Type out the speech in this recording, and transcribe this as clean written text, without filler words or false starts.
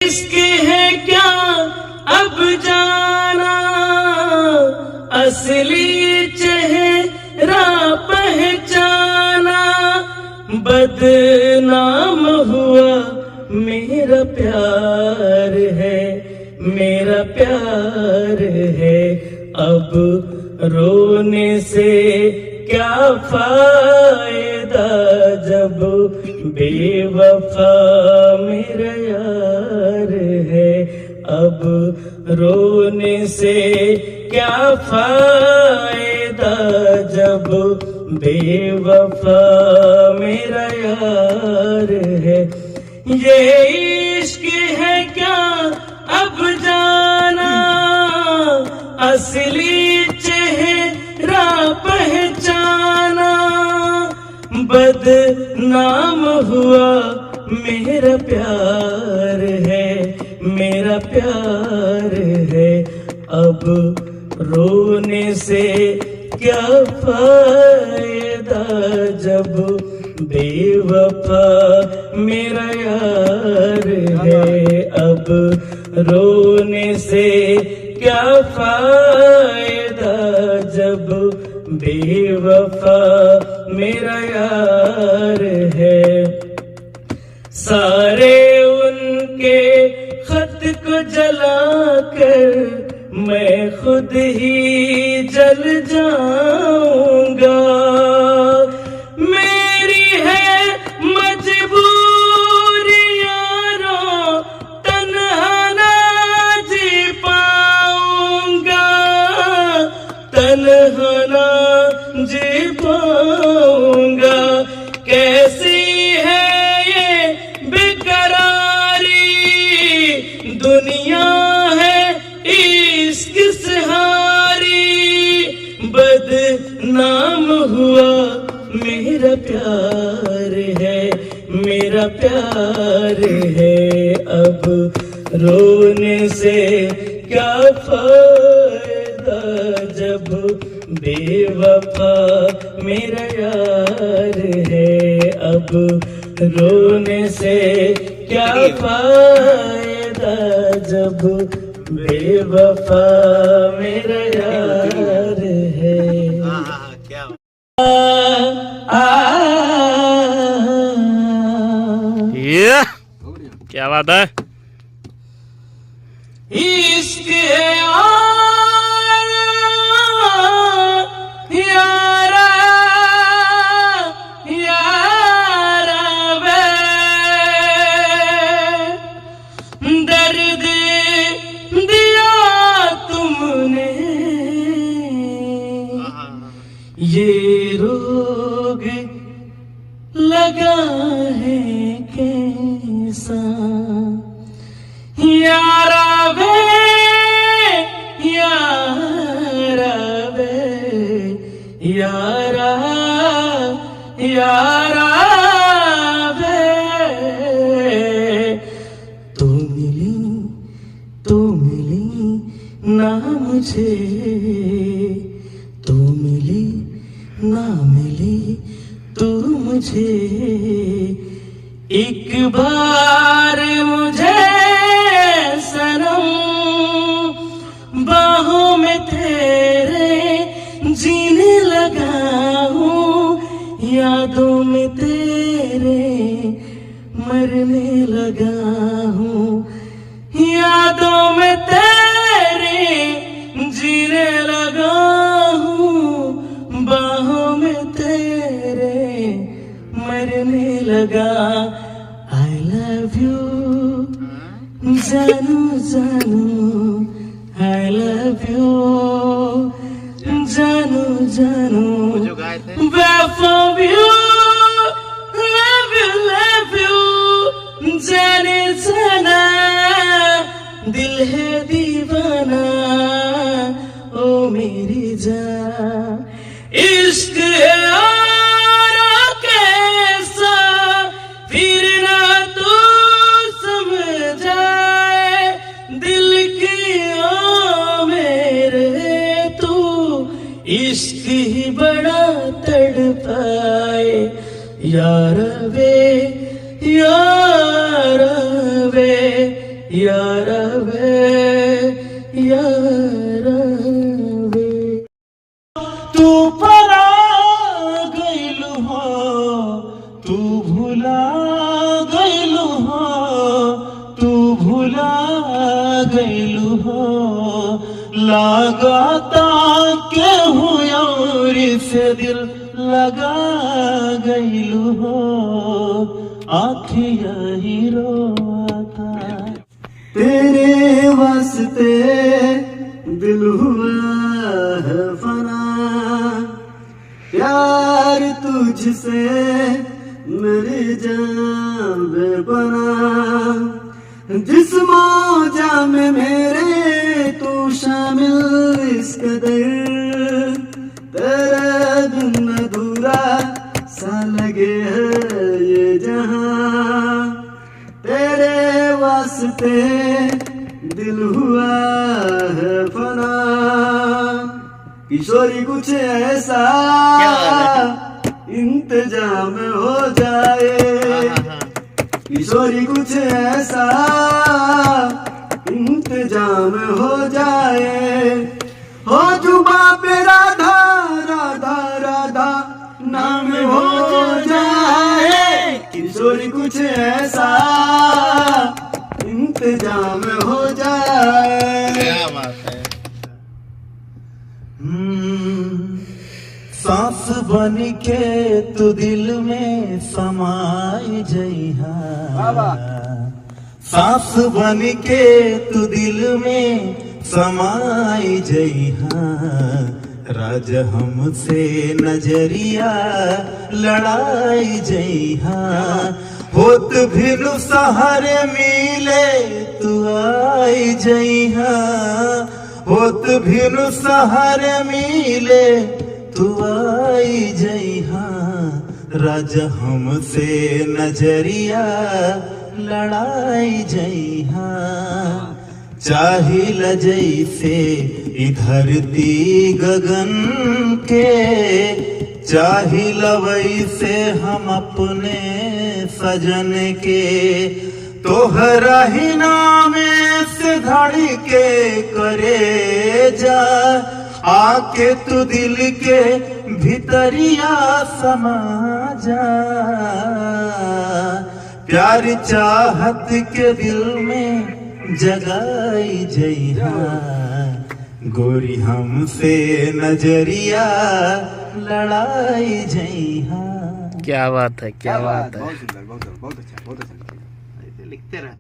इश्क है क्या अब जाना, असली चेहरा पहचाना, बदनाम हुआ मेरा प्यार है, मेरा प्यार है। अब रोने से क्या फायदा जब बेवफा मेरा यार है। अब रोने से क्या फायदा जब बेवफा मेरा यार है। ये इश्क है क्या अब जाना, असली चेहरा पहचाना, बदनाम हुआ मेरा प्यार है, मेरा प्यार है। अब रोने से क्या फायदा जब बेवफा मेरा यार है। अब रोने से क्या फायदा जब बेवफा मेरा यार है। सारे उनके खत को जलाकर मैं खुद ही जल जाऊंगा। मेरी है मजबूरी यारो, तन्हा ना जी पाऊंगा, तन्हा ना जी पाऊंगा। कैसी है ये बेकरारी, दुनिया है इश्क सहारी, बदनाम हुआ मेरा प्यार है, मेरा प्यार है। अब रोने से क्या फायदा जब बेवफा मेरा यार है। अब रोने से क्या फायदा जब बेवफा मेरा यार है। क्या बात है। इश्क है यारा, यारा वे, दर्द दिया तुमने, ये रोग लगा है कैसा, यारा वे, यारा वे, यारा, यारा वे। तो मिली ना मुझे, तो मिली ना मिली तू मुझे। एक बार मुझे सनम बाहों में तेरे जीने लगा हूँ, यादों में तेरे मरने लगा हूँ, यादों में तेरे जीने लगा हूँ, बाहों में तेरे मरने लगा। I love you जानू जानू, I love you जानू जानू, बेवफा you, love you love you, जाने जाना दिल है दीवाना, ओ मेरी जान। इश्क है यारा कैसा, फिर ना तू समझाए, दिल की ओ मेरे तू, इश्क ही बड़ा तड़पाए। यार वे, यार वे, यारवे यारवे तू परा गइलु हो तू भुला गइलु हो तू भुला गइलु हो लगाता के और से दिल लगा गइलु हो आखिया ही रोता तेरे वास्ते दिल हुआ है फना प्यार तुझसे मेरी जान बेपना जिस मौजा में मेरे तू शामिल इस कदर तेरे बिन अधूरा सा लगे है ये जहां तेरे वास्ते दिल हुआ है फना किशोरी कुछ ऐसा इंतजाम हो जाए किशोरी कुछ ऐसा इंतजाम हो जाए हो जुबा पे राधा राधा राधा नाम हो जाए किशोरी कुछ ऐसा इंतजाम हो जाए क्या बात है। सांस बन के तू दिल में समाई जइहा सांस बन के तू दिल में समाई जइहा राज हमसे नजरिया लड़ाई जइहा होत भिनु सहारे मिले तू आई जइहा होत भिनु सहारे मिले तू आई जइहा राज हमसे नजरिया लड़ाई जइहा चाहिल जैसे धरती गगन के चाहिल वैसे हम अपने सजन के तोहरा ही नाम से धड़के करे जा आके तू दिल के भीतरिया समा जा प्यार चाहत के दिल में जगाई जइहा गोरी हमसे नजरिया लड़ाई जइहा क्या बात है, क्या बात है। बहुत सुंदर, बहुत अच्छा, बहुत अच्छा लिखते रहे।